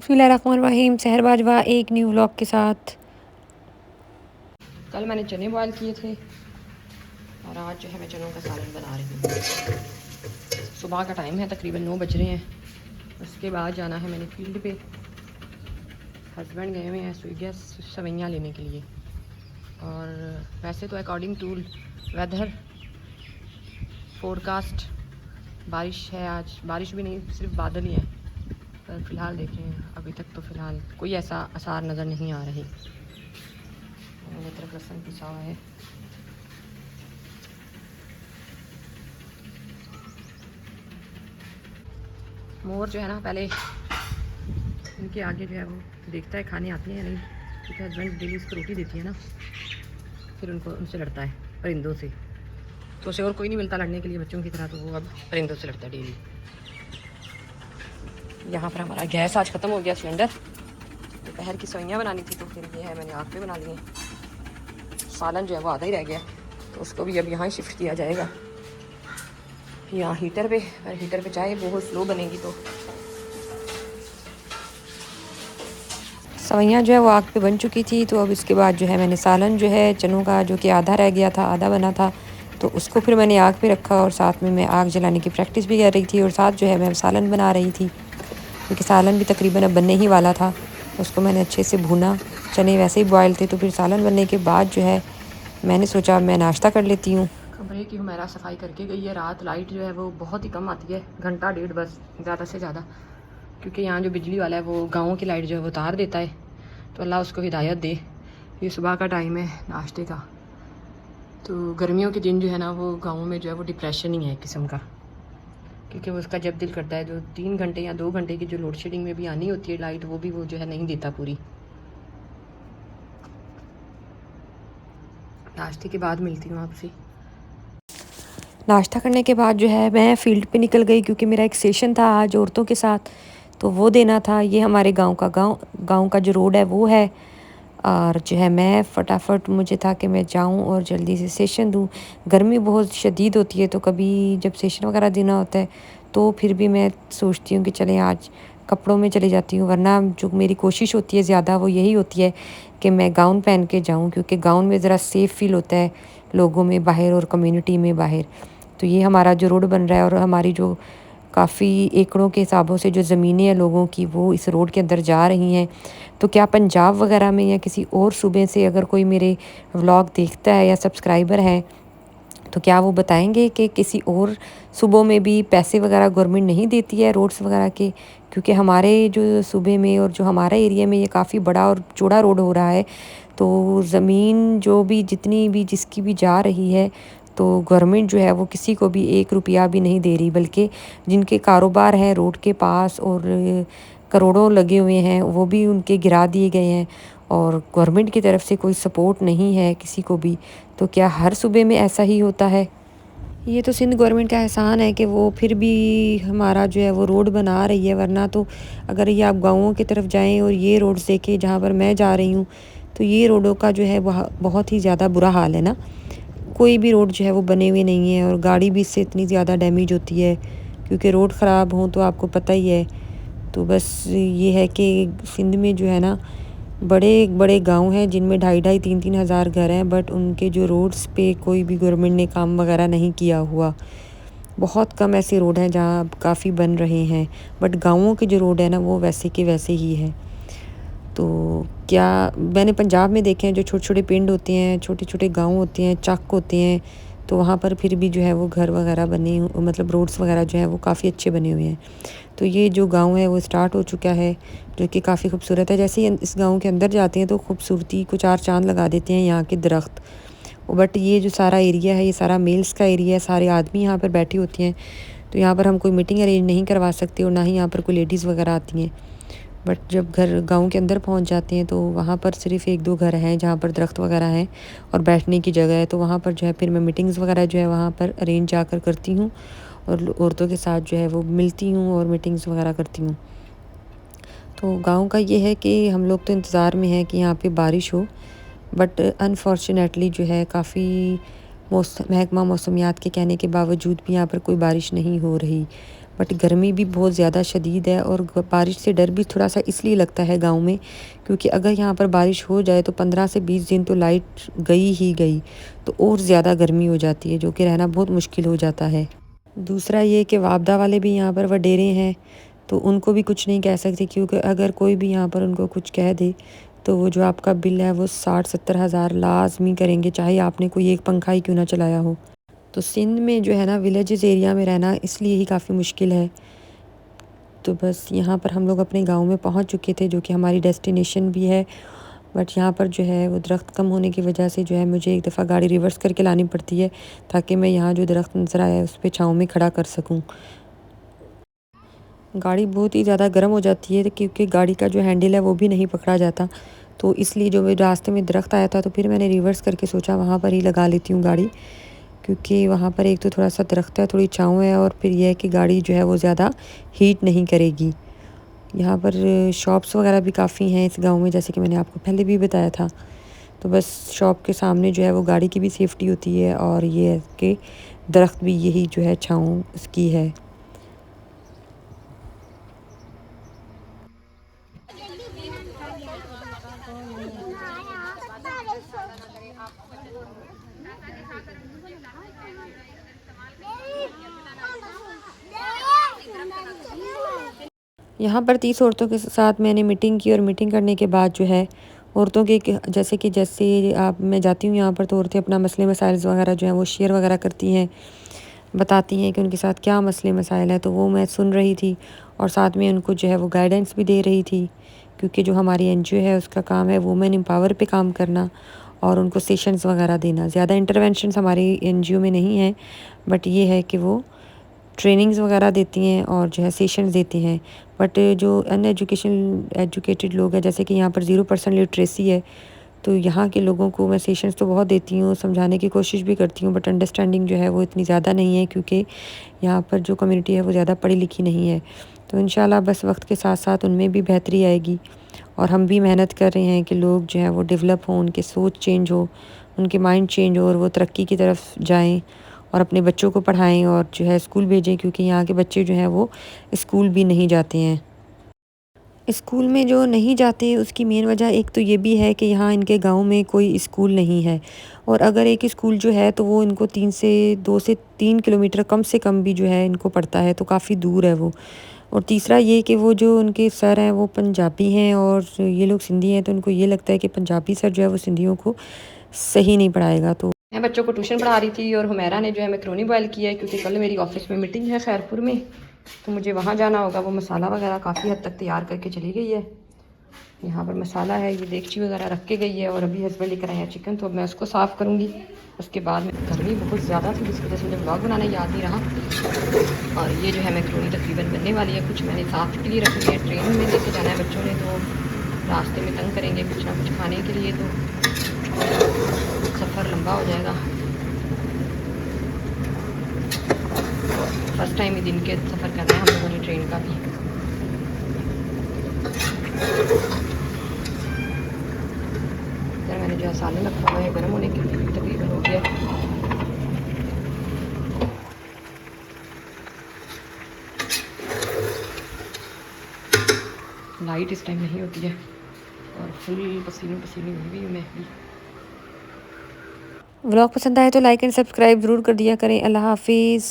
बिस्मिल्लाहिर्रहमानिर्रहीम। सहर बाजवा एक न्यू व्लॉग के साथ। कल मैंने चने बॉयल किए थे और आज जो है मैं चनों का सालन बना रही हूँ। सुबह का टाइम है, तकरीबन 9 बज रहे हैं। उसके बाद जाना है मैंने फील्ड पे। हस्बैंड गए हुए हैं स्विगी सवैयाँ लेने के लिए। और वैसे तो अकॉर्डिंग टू वेदर फोरकास्ट बारिश है। आज बारिश भी नहीं, सिर्फ बादल ही है। पर फ़िलहाल देखें, अभी तक तो फ़िलहाल कोई ऐसा आसार नज़र नहीं आ रही। मैंने तरफ लहसुन पिसा हुआ है। मोर जो है ना, पहले इनके आगे जो है वो देखता है खाने आती है नहीं, क्योंकि हस्बैंड डेली इसको रोटी देती है ना, फिर उनसे लड़ता है परिंदों से। तो उसे और कोई नहीं मिलता लड़ने के लिए बच्चों की तरह, तो वो अब परिंदों से लड़ता है डेली। यहाँ पर हमारा गैस आज ख़त्म हो गया, सिलेंडर। दोपहर की सवैयाँ बनानी थी, तो फिर ये है मैंने आग पे बना लिए। सालन जो है वो आधा ही रह गया, तो उसको भी अब यहाँ ही शिफ्ट किया जाएगा, यहाँ हीटर पे। और हीटर पे चाय बहुत स्लो बनेगी। तो सवैयाँ जो है वो आग पे बन चुकी थी। तो अब इसके बाद जो है मैंने सालन जो है चनों का, जो कि आधा रह गया था, आधा बना था, तो उसको फिर मैंने आग पे रखा। और साथ में मैं आग जलाने की प्रैक्टिस भी कर रही थी, और साथ जो है मैं सालन बना रही थी, क्योंकि सालन भी तकरीबन अब बनने ही वाला था। उसको मैंने अच्छे से भुना। चने वैसे ही बॉयल थे, तो फिर सालन बनने के बाद जो है मैंने सोचा मैं नाश्ता कर लेती हूँ। कमरे की हुमैरा सफाई करके गई है। रात लाइट जो है वो बहुत ही कम आती है, घंटा डेढ़ बस, ज़्यादा से ज़्यादा, क्योंकि यहाँ जो बिजली वाला है वो गाँव की लाइट जो है वो उतार देता है। तो अल्लाह उसको हिदायत दे। ये सुबह का टाइम है नाश्ते का। तो गर्मियों के दिन जो है ना, वो गाँव में जो है वो डिप्रेशन ही है एक किस्म का, क्योंकि वो उसका जब दिल करता है, जो 3 घंटे या 2 घंटे की जो लोड शेडिंग में भी आनी होती है लाइट, वो भी वो जो है नहीं देता पूरी। नाश्ते के बाद मिलती हूँ आपसे। नाश्ता करने के बाद जो है मैं फ़ील्ड पे निकल गई, क्योंकि मेरा एक सेशन था आज औरतों के साथ, तो वो देना था। ये हमारे गांव का जो रोड है वो है। और जो है मैं फटाफट, मुझे था कि मैं जाऊं और जल्दी से सेशन दूं। गर्मी बहुत शदीद होती है, तो कभी जब सेशन वगैरह देना होता है तो फिर भी मैं सोचती हूँ कि चलें आज कपड़ों में चली जाती हूँ। वरना जो मेरी कोशिश होती है ज़्यादा, वो यही होती है कि मैं गाउन पहन के जाऊँ, क्योंकि गाउन में ज़रा सेफ़ फ़ील होता है लोगों में बाहर और कम्युनिटी में बाहर। तो ये हमारा जो रोड बन रहा है, और हमारी जो काफ़ी एकड़ों के हिसाबों से जो ज़मीनें हैं लोगों की, वो इस रोड के अंदर जा रही हैं। तो क्या पंजाब वगैरह में या किसी और सूबे से अगर कोई मेरे व्लॉग देखता है या सब्सक्राइबर है, तो क्या वो बताएंगे कि किसी और सूबों में भी पैसे वगैरह गवर्नमेंट नहीं देती है रोड्स वगैरह के? क्योंकि हमारे जो सूबे में और जो हमारा एरिया में ये काफ़ी बड़ा और चौड़ा रोड हो रहा है। तो ज़मीन जो भी, जितनी भी, जिसकी भी जा रही है, तो गवर्नमेंट जो है वो किसी को भी 1 रुपया भी नहीं दे रही, बल्कि जिनके कारोबार हैं रोड के पास और करोड़ों लगे हुए हैं, वो भी उनके गिरा दिए गए हैं, और गवर्नमेंट की तरफ से कोई सपोर्ट नहीं है किसी को भी। तो क्या हर सूबे में ऐसा ही होता है? ये तो सिंध गवर्नमेंट का एहसान है कि वो फिर भी हमारा जो है वो रोड बना रही है। वरना तो अगर ये आप गाँवों की तरफ जाएं और ये रोड्स देखें जहाँ पर मैं जा रही हूँ, तो ये रोडों का जो है वह बहुत ही ज़्यादा बुरा हाल है ना। कोई भी रोड जो है वो बने हुए नहीं है, और गाड़ी भी इससे इतनी ज़्यादा डैमेज होती है, क्योंकि रोड ख़राब हों तो आपको पता ही है। तो बस ये है कि सिंध में जो है ना, बड़े बड़े गांव हैं जिनमें 2,500 3-3 हज़ार घर हैं, बट उनके जो रोड्स पे कोई भी गवर्नमेंट ने काम वगैरह नहीं किया हुआ। बहुत कम ऐसे रोड हैं जहाँ काफ़ी बन रहे हैं, बट गाँवों के जो रोड है ना, वो वैसे के वैसे ही है। तो क्या मैंने पंजाब में देखे हैं, जो छोटे छोटे पिंड होते हैं, छोटे छोटे गांव होते हैं, चक होते हैं, तो वहाँ पर फिर भी जो है वो घर वगैरह मतलब रोड्स वगैरह जो है वो काफ़ी अच्छे बने हुए हैं। तो ये जो गांव है वो स्टार्ट हो चुका है, जो कि काफ़ी खूबसूरत है। जैसे ही इस गांव के अंदर जाते हैं तो खूबसूरती को 4 चांद लगा देते हैं यहाँ के दरख्त। बट ये जो सारा एरिया है, ये सारा मेल्स का एरिया है, सारे आदमी यहाँ पर बैठी होती हैं। तो यहाँ पर हम कोई मीटिंग अरेंज नहीं करवा सकते, और ना ही यहाँ पर कोई लेडीज़ वगैरह आती हैं। बट जब गांव के अंदर पहुंच जाते हैं, तो वहाँ पर सिर्फ 1-2 घर हैं जहाँ पर दरख्त वगैरह हैं और बैठने की जगह है। तो वहाँ पर जो है फिर मैं मीटिंग्स वगैरह जो है वहाँ पर अरेंज जाकर करती हूँ, और औरतों के साथ जो है वो मिलती हूँ और मीटिंग्स वगैरह करती हूँ। तो गांव का ये है कि हम लोग तो इंतज़ार में हैं कि यहाँ पे बारिश हो, बट अनफॉर्चुनेटली जो है काफ़ी महकमा मौसमियात के कहने के बावजूद भी यहाँ पर कोई बारिश नहीं हो रही। बट गर्मी भी बहुत ज़्यादा शदीद है और बारिश से डर भी थोड़ा सा इसलिए लगता है गांव में, क्योंकि अगर यहाँ पर बारिश हो जाए तो 15 से 20 दिन तो लाइट गई ही गई, तो और ज़्यादा गर्मी हो जाती है, जो कि रहना बहुत मुश्किल हो जाता है। दूसरा ये कि वापदा वाले भी यहाँ पर वडेरे हैं, तो उनको भी कुछ नहीं कह सकते, क्योंकि अगर कोई भी यहाँ पर उनको कुछ कह दे तो वो जो आपका बिल है वो 60-70 हज़ार लाजमी करेंगे, चाहे आपने कोई एक पंखा ही क्यों ना चलाया हो। तो सिंध में जो है ना विलेजेस एरिया में रहना इसलिए ही काफ़ी मुश्किल है। तो बस यहाँ पर हम लोग अपने गांव में पहुँच चुके थे, जो कि हमारी डेस्टिनेशन भी है। बट यहाँ पर जो है वो दरख्त कम होने की वजह से जो है मुझे एक दफ़ा गाड़ी रिवर्स करके लानी पड़ती है, ताकि मैं यहाँ जो दरख्त नज़र आया है उस पर छाँव में खड़ा कर सकूँ। गाड़ी बहुत ही ज़्यादा गर्म हो जाती है, क्योंकि गाड़ी का जो हैंडल है वो भी नहीं पकड़ा जाता, तो इसलिए जो मेरे रास्ते में दरख्त आया था तो फिर मैंने रिवर्स करके सोचा वहाँ पर ही लगा लेती हूँ गाड़ी, क्योंकि वहाँ पर एक तो थोड़ा सा दरख्त है, थोड़ी छाँव है, और फिर यह है कि गाड़ी जो है वो ज़्यादा हीट नहीं करेगी। यहाँ पर शॉप्स वगैरह भी काफ़ी हैं इस गांव में, जैसे कि मैंने आपको पहले भी बताया था। तो बस शॉप के सामने जो है वो गाड़ी की भी सेफ्टी होती है, और ये है कि दरख्त भी यही जो है छाँव उसकी है। यहाँ पर 30 औरतों के साथ मैंने मीटिंग की, और मीटिंग करने के बाद जो है औरतों के जैसे आप मैं जाती हूँ यहाँ पर, तो औरतें अपना मसले मसाइल वगैरह जो है वो शेयर वगैरह करती हैं, बताती हैं कि उनके साथ क्या मसले मसाइल हैं। तो वो मैं सुन रही थी, और साथ में उनको जो है वो गाइडेंस भी दे रही थी, क्योंकि जो हमारी एनजीओ है उसका काम है वुमेन एम्पावर पे काम करना और उनको सेशंस वगैरह देना। ज़्यादा इंटरवेंशंस हमारी एनजीओ में नहीं है, बट ये है कि वो ट्रेनिंग्स वगैरह देती हैं और जो है सेशंस देती हैं। बट जो एजुकेटेड लोग हैं, जैसे कि यहाँ पर 0% लिटरेसी है, तो यहाँ के लोगों को मैं सेशंस तो बहुत देती हूँ, समझाने की कोशिश भी करती हूँ, बट अंडरस्टैंडिंग जो है वो इतनी ज़्यादा नहीं है, क्योंकि यहाँ पर जो कम्युनिटी है वो ज़्यादा पढ़ी लिखी नहीं है। तो इंशाल्लाह बस वक्त के साथ साथ उनमें भी बेहतरी आएगी, और हम भी मेहनत कर रहे हैं कि लोग जो है वो डेवलप हों, उनके सोच चेंज हो, उनके माइंड चेंज हो, और वो तरक्की की तरफ जाएँ और अपने बच्चों को पढ़ाएं और जो है स्कूल भेजें, क्योंकि यहाँ के बच्चे जो हैं वो स्कूल भी नहीं जाते हैं। स्कूल में जो नहीं जाते उसकी मेन वजह एक तो ये भी है कि यहाँ इनके गांव में कोई स्कूल नहीं है, और अगर एक स्कूल जो है तो वो इनको 2 से 3 किलोमीटर कम से कम भी जो है इनको पड़ता है, तो काफ़ी दूर है वो। और तीसरा ये कि वो जो उनके सर हैं वो पंजाबी हैं, और ये लोग सिंधी हैं, तो उनको ये लगता है कि पंजाबी सर जो है वो सिंधियों को सही नहीं पढ़ाएगा। तो मैं बच्चों को ट्यूशन पढ़ा रही थी, और हुमैरा ने जो है मैक्रोनी बॉयल किया है, क्योंकि कल मेरी ऑफिस में मीटिंग है खैरपुर में, तो मुझे वहाँ जाना होगा। वो मसाला वगैरह काफ़ी हद तक तैयार करके चली गई है। यहाँ पर मसाला है, ये देगची वगैरह रख के गई है, और अभी हस्बैंड लेकर आए हैं चिकन, तो अब मैं उसको साफ़ करूँगी। उसके बाद में गर्मी बहुत ज़्यादा थी, जिस वजह से मुझे व्लॉग बनाना याद नहीं रहा। और ये जो है मैक्रोनी तकरीबन बनने वाली है। कुछ मैंने साफ़ के लिए रखनी है, ट्रेन में लेके जाना है बच्चों ने, तो रास्ते में तंग करेंगे कुछ ना कुछ खाने के लिए, तो सफ़र लंबा हो जाएगा। फर्स्ट टाइम ही दिन के सफ़र करना है हम लोगों ने ट्रेन का भी। मैंने जो है सालन रखा हुआ है गर्म होने के लिए, तकरीबन हो गया। लाइट इस टाइम नहीं होती है, और फुल पसीने पसीने हुई भी मैं भी। व्लॉग पसंद आए तो लाइक एंड सब्सक्राइब ज़रूर कर दिया करें। अल्लाह हाफिज़।